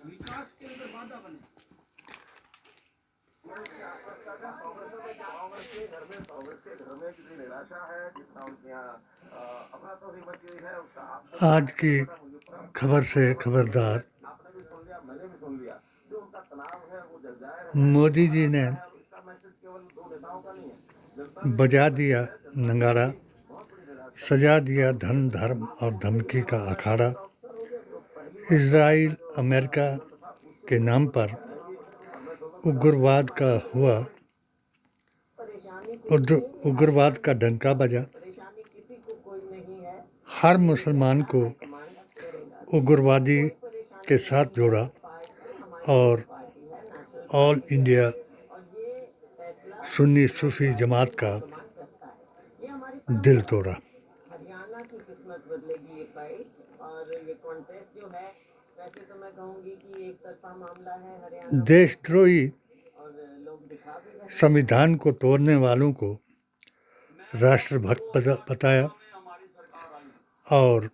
आज की खबर से खबरदार। मोदी जी ने बजा दिया नगाड़ा, सजा दिया धन धर्म और धमकी का अखाड़ा। इजराइल अमेरिका के नाम पर उग्रवाद का हुआ, उग्रवाद का डंका बजा। हर मुसलमान को उग्रवादी के साथ जोड़ा और ऑल इंडिया सुन्नी सूफी जमात का दिल तोड़ा। देशद्रोही संविधान को तोड़ने वालों को राष्ट्रभक्त बताया और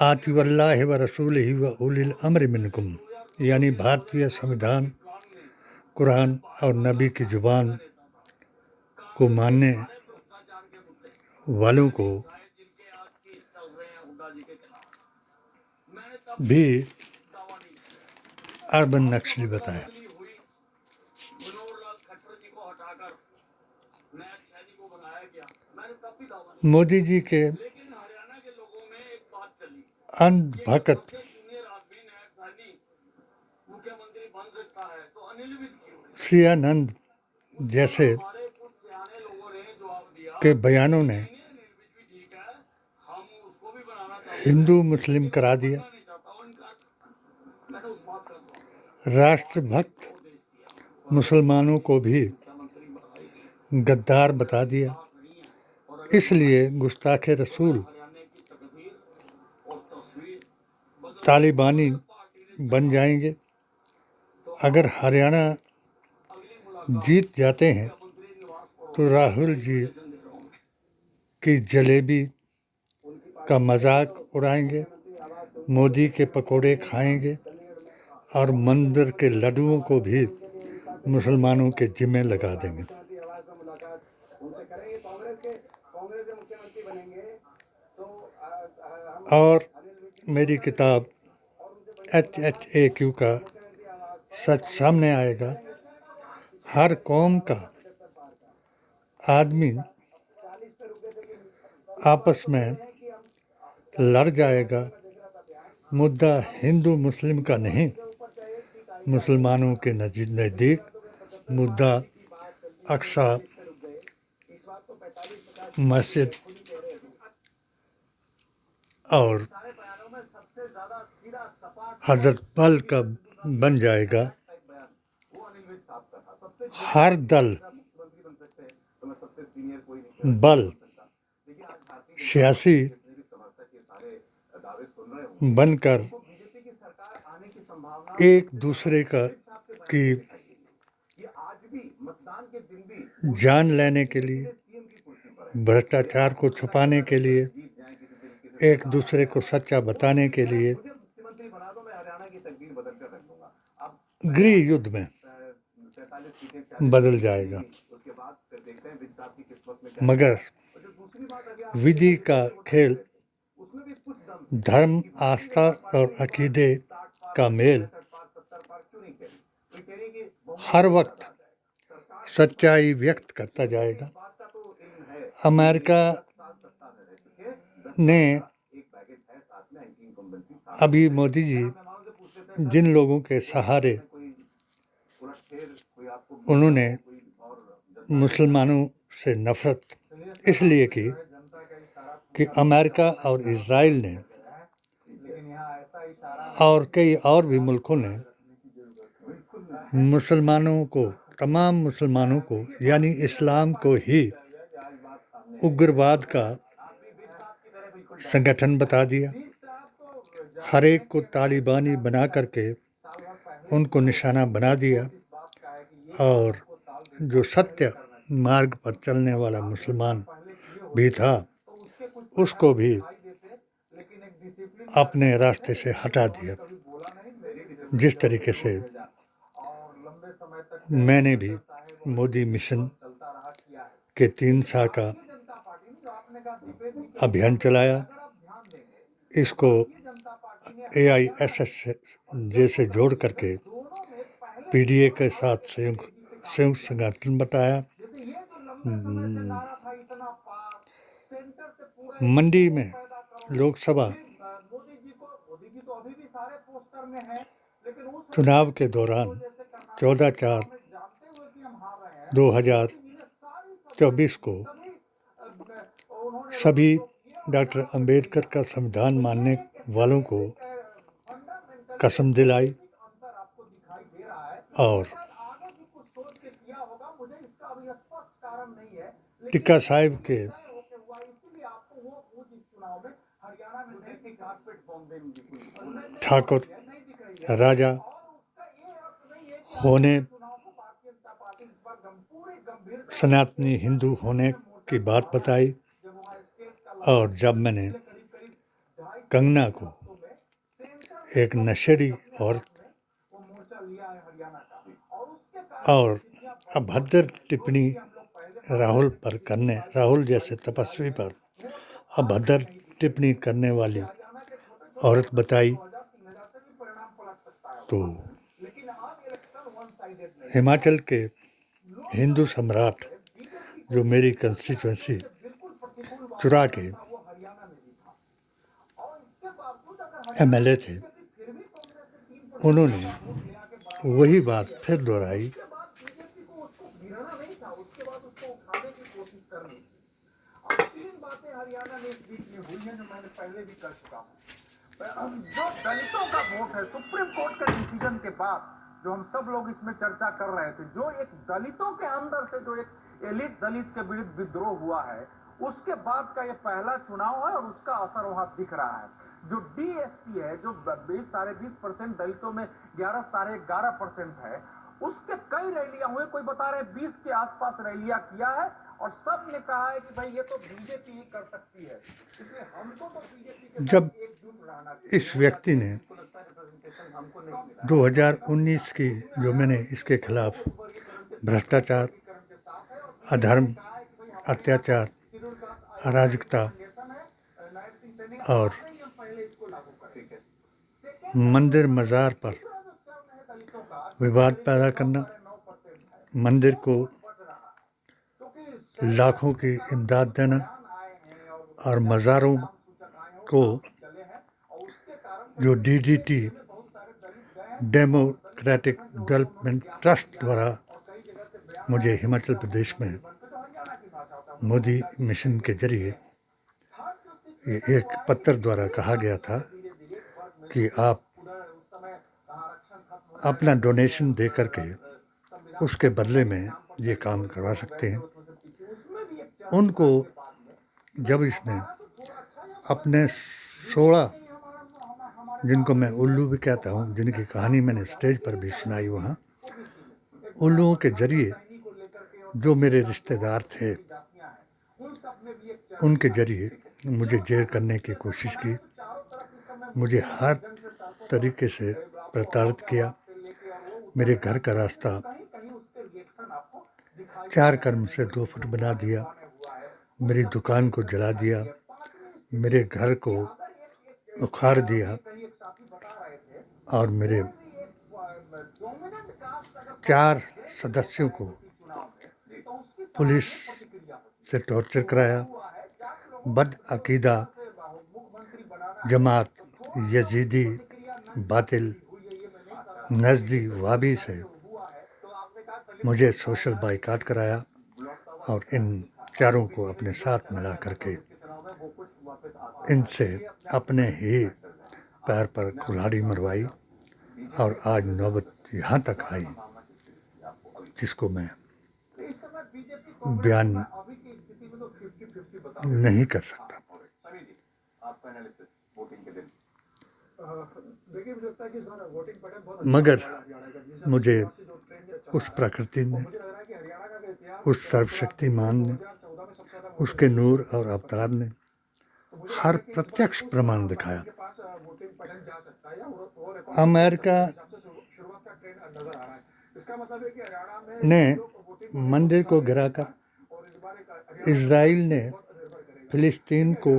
आति वल्लाहि व रसूलिही व उलिल अम्र मिनकुम, यानी भारतीय संविधान, कुरान और नबी की जुबान को मानने वालों को भी अर्बन नक्सली बताया। मोदी जी के अंधभक्त सियानंद जैसे के बयानों ने हिंदू मुस्लिम करा दिया। राष्ट्रभक्त मुसलमानों को भी गद्दार बता दिया। इसलिए गुस्ताखे रसूल तालिबानी बन जाएंगे। अगर हरियाणा जीत जाते हैं तो राहुल जी की जलेबी का मजाक उड़ाएंगे, मोदी के पकोड़े खाएंगे और मंदिर के लड्डुओं को भी मुसलमानों के जिम्मे लगा देंगे। और मेरी किताब HHAQ का सच सामने आएगा। हर कौम का आदमी आपस में लड़ जाएगा। मुद्दा हिंदू मुस्लिम का नहीं, मुसलमानों के नज़दीक मुद्दा अक्सा मस्जिद और हजरत बल का बन जाएगा। हर दल बल सियासी बनकर एक दूसरे की जान लेने के लिए, भ्रष्टाचार को छुपाने के लिए, एक दूसरे को सच्चा बताने के लिए गृह युद्ध में बदल जाएगा। मगर विधि का खेल, धर्म, आस्था और अकीदे का मेल हर वक्त सच्चाई व्यक्त करता जाएगा। अमेरिका ने अभी मोदी जी जिन लोगों के सहारे उन्होंने मुसलमानों से नफरत इसलिए की कि अमेरिका और इजराइल ने और कई और भी मुल्कों ने मुसलमानों को, तमाम मुसलमानों को यानी इस्लाम को ही उग्रवाद का संगठन बता दिया। हर एक को तालिबानी बना करके उनको निशाना बना दिया और जो सत्य मार्ग पर चलने वाला मुसलमान भी था उसको भी अपने रास्ते से हटा दिया। जिस तरीके से मैंने भी मोदी मिशन के 3 साल का अभियान चलाया, इसको AISS जैसे जोड़ करके PDA के साथ संयुक्त संगठन बताया। मंडी में लोकसभा चुनाव के दौरान 14/4/2024 को सभी डॉक्टर अंबेडकर का संविधान मानने वालों को कसम दिलाई और टिक्का साहिब के ठाकुर राजा होने, सनातनी हिंदू होने की बात बताई। और जब मैंने कंगना को एक नशेड़ी और अभद्र टिप्पणी राहुल जैसे तपस्वी पर अभद्र टिप्पणी करने वाली औरत बताई, तो हिमाचल के हिंदू सम्राट जो मेरी कंस्टिट्यूएंसी चुरा के MLA थे, उन्होंने वही बात फिर दोहराई। जो दलितों का वोट है, सुप्रीम कोर्ट के डिसीजन के बाद जो हम सब लोग इसमें चर्चा कर रहे थे, जो एक दलितों के अंदर से जो एक एलिट दलित के विरुद्ध विद्रोह हुआ है, उसके बाद का ये पहला चुनाव है और उसका असर वहां दिख रहा है। जो DSP है, जो 20-20% दलितों में 11-11.5% है, उसके कई रैलियां हुए, कोई बता रहे 20 के आसपास रैलियां किया है और सब ने कहा है कि भाई ये तो बीजेपी ही कर सकती है, इसलिए हमको तो बीजेपी के जब इस व्यक्ति ने 2019 की जो मैंने इसके खिलाफ भ्रष्टाचार, अधर्म, अत्याचार, अराजकता और मंदिर मज़ार पर विवाद पैदा करना, मंदिर को लाखों की इमदाद देना और मज़ारों को जो DDT डेमोक्रेटिक डेवलपमेंट ट्रस्ट द्वारा मुझे हिमाचल प्रदेश में मोदी मिशन के जरिए ये एक पत्र द्वारा कहा गया था कि आप अपना डोनेशन दे करके उसके बदले में ये काम करवा सकते हैं। उनको जब इसने अपने 16, जिनको मैं उल्लू भी कहता हूँ, जिनकी कहानी मैंने स्टेज पर भी सुनाई वहाँ, उल्लुओं के जरिए जो मेरे रिश्तेदार थे, उनके जरिए मुझे जेल करने की कोशिश की, मुझे हर तरीके से प्रताड़ित किया। मेरे घर का रास्ता 4 कदम से 2 फुट बना दिया, मेरी दुकान को जला दिया, मेरे घर को उखाड़ दिया और मेरे 4 सदस्यों को पुलिस से टॉर्चर कराया। बदअकीदा जमात यजीदी बातिल नज़दी वाबी से मुझे सोशल बाइकाट कराया और इन चारों को अपने साथ मिला करके इनसे अपने ही पैर पर कुल्हाड़ी मरवाई और आज नौबत यहाँ तक आई, जिसको मैं बयान नहीं कर सकता। मगर मुझे उस प्रकृति ने, उस सर्वशक्तिमान ने, उसके नूर और अवतार ने हर प्रत्यक्ष प्रमाण दिखाया। अमेरिका ने मंदिर को गिराकर इजराइल ने फिलिस्तीन को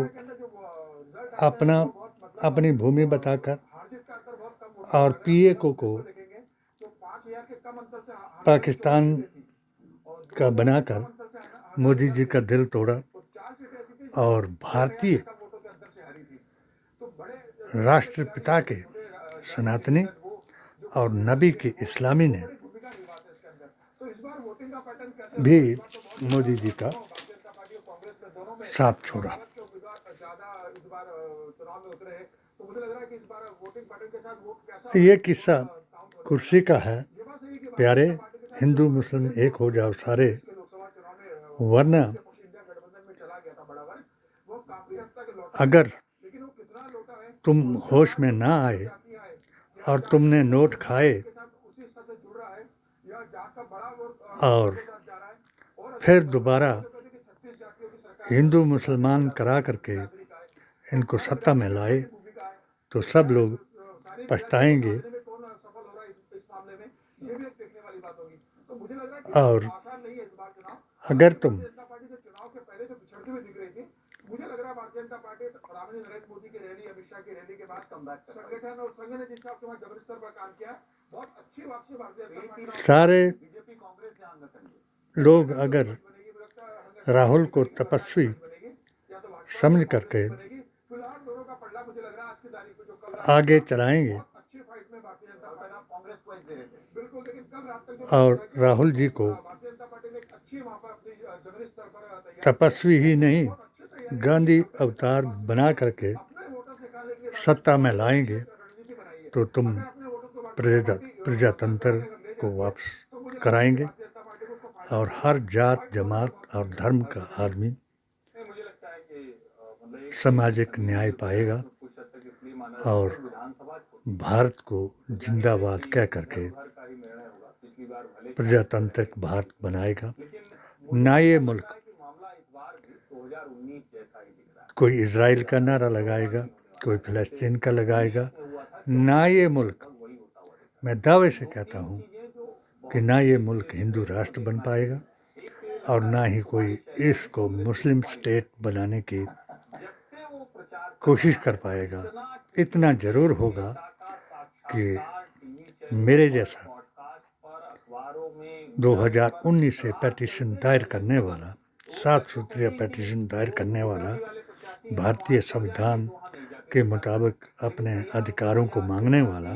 अपनी भूमि बताकर और पीएको को पाकिस्तान का बनाकर मोदी जी का दिल तोड़ा और भारतीय राष्ट्रपिता के सनातनी और नबी के इस्लामी ने भी मोदी जी का साथ छोड़ा। ये किस्सा कुर्सी का है। प्यारे, हिंदू मुस्लिम एक हो जाओ सारे, वरना अगर तुम होश में ना आए और तुमने नोट खाए और फिर दोबारा हिंदू मुसलमान करा करके इनको सत्ता में लाए तो सब लोग पछताएंगे। और अगर तुम सारे लोग अगर राहुल को तपस्वी समझ करके आगे चलाएंगे और राहुल जी को तपस्वी ही नहीं गांधी अवतार बना करके सत्ता में लाएंगे तो तुम प्रजातंत्र को वापस कराएंगे और हर जात जमात और धर्म का आदमी सामाजिक न्याय पाएगा और भारत को जिंदाबाद कह करके प्रजातांत्रिक भारत बनाएगा। ना ये मुल्क कोई इजराइल का नारा लगाएगा, कोई फिलिस्तीन का लगाएगा, ना ये मुल्क, मैं दावे से कहता हूँ कि ना ये मुल्क हिंदू राष्ट्र बन पाएगा और ना ही कोई इसको मुस्लिम स्टेट बनाने की कोशिश कर पाएगा। इतना ज़रूर होगा कि मेरे जैसा 2019 से पेटिशन दायर करने वाला, 7 सूत्रीय पेटिशन दायर करने वाला, भारतीय संविधान के मुताबिक अपने अधिकारों को मांगने वाला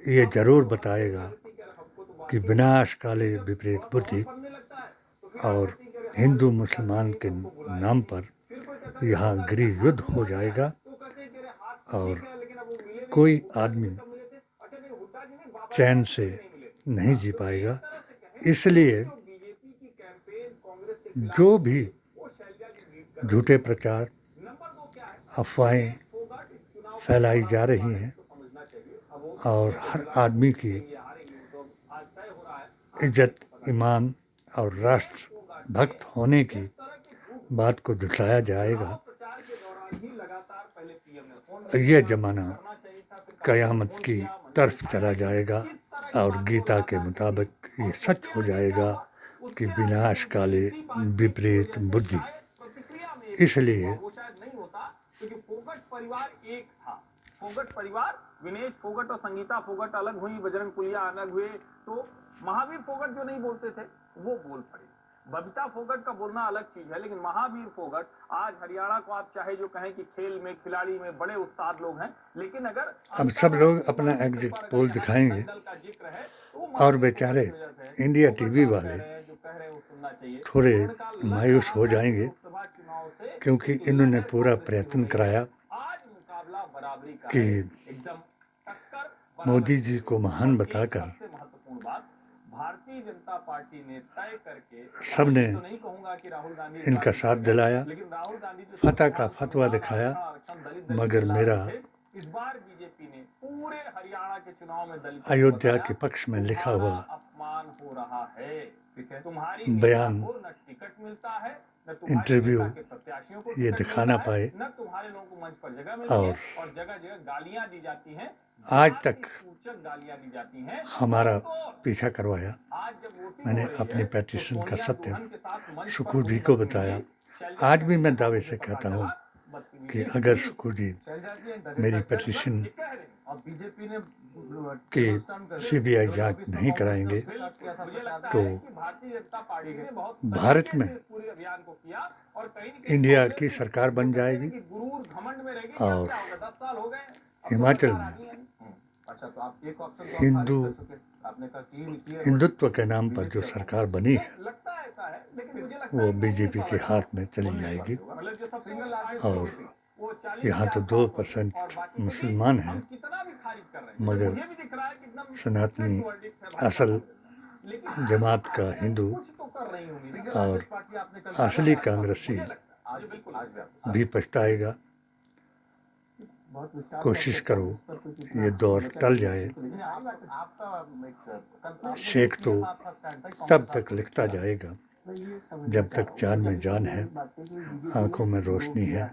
ये ज़रूर बताएगा कि विनाश काले विपरीत बुद्धि और हिंदू मुसलमान के नाम पर यहाँ गृह युद्ध हो जाएगा और कोई आदमी चैन से नहीं जी पाएगा। इसलिए जो भी झूठे प्रचार, अफवाहें फैलाई जा रही हैं और हर आदमी की इज्जत, ईमान और राष्ट्र भक्त होने की बात को झुठलाया जाएगा, यह ज़माना क़यामत की तरफ चला जाएगा और गीता के मुताबिक ये सच हो जाएगा कि विनाश काले विपरीत बुद्धि। इसलिए फोगट परिवार, विनेश फोगट और संगीता फोगट अलग हुई, बजरंग पुनिया अलग हुए, तो महावीर फोगट जो नहीं बोलते थे वो बोल पड़े। बबीता फोगट का बोलना अलग चीज है, लेकिन महावीर फोगट आज हरियाणा को आप चाहे जो कहें कि खेल में, खिलाड़ी में बड़े उस्ताद लोग हैं, लेकिन अगर अब सब लोग अपना एग्जिट पोल दिखाएंगे और बेचारे इंडिया टीवी वाले थोड़े मायूस हो जाएंगे क्योंकि इन्होंने पूरा प्रयत्न कराया कि मोदी जी को महान बताकर भारतीय जनता पार्टी ने तय करके सबने नहीं कहूंगा कि राहुल गांधी इनका साथ दिलाया, फतह का फतवा दिखाया, मगर मेरा इस बार बीजेपी ने पूरे हरियाणा के चुनाव में दलित अयोध्या के पक्ष में लिखा हुआ अपमान हो रहा है। बयान, इंटरव्यू ये दिखा ना पाए और आज तक हमारा पीछा करवाया। मैंने अपनी पेटिशन का सत्य सुखू जी को बताया। आज भी मैं दावे से कहता हूँ कि अगर सुखू जी मेरी पेटिशन की सीबीआई जांच नहीं कराएंगे तो भारत में इंडिया की सरकार बन जाएगी और हिमाचल में हिंदुत्व के नाम पर जो सरकार बनी है वो बीजेपी के हाथ में चली जाएगी। और यहाँ तो 2% मुसलमान हैं, मगर सनातनी असल जमात का हिंदू और असली कांग्रेसी भी पछताएगा। कोशिश करो ये दौर टल जाए। शेख तो तब तक लिखता जाएगा जब तक जान में जान है, आंखों में रोशनी है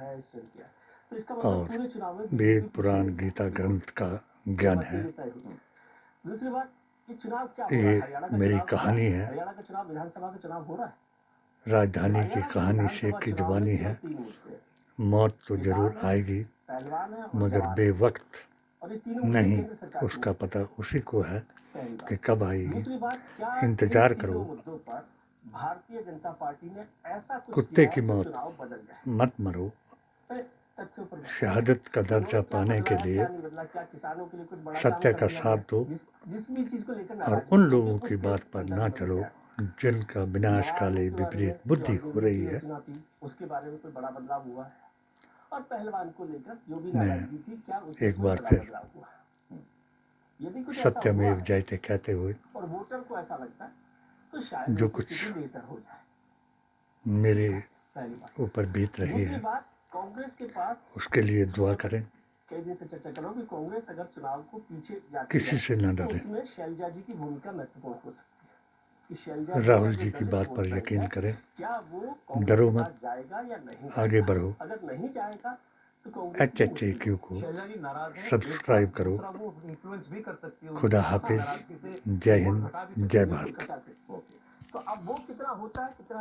और वेद पुराण गीता ग्रंथ का ज्ञान है। ये मेरी कहानी है, राजधानी की कहानी शेख की जुबानी है। मौत तो जरूर आएगी मगर बेवक्त नहीं, उसका पता उसी को है कि कब आएगी। इंतजार करो। कुत्ते की मौत मत मरो। शहादत का दर्जा पाने के लिए सत्य का साथ दो और उन लोगों की बात पर ना चलो जिनका विनाशकाली विपरीत बुद्धि हो रही है। उसके बारे में कोई बड़ा बदलाव हुआ है और पहलवान को लेकर जो भी मैं क्या एक बार फिर सत्यमेव जयते कहते हुए और वोटर को ऐसा लगता है तो शायद जो कुछ बेहतर हो जाए। मेरे ऊपर बीत रही है कांग्रेस के पास उसके लिए दुआ करें। कई दिन से चर्चा करो कि कांग्रेस अगर चुनाव को पीछे जाती किसी से न डरे। उसमें शैलजा जी की भूमिका महत्वपूर्ण हो सकती है। राहुल जी की बात पर यकीन करें, डरो मत, आगे बढ़ो। HHAQ को सब्सक्राइब करो। खुदा हाफिज। जय हिंद, जय भारत। तो अब वो कितना होता है, कितना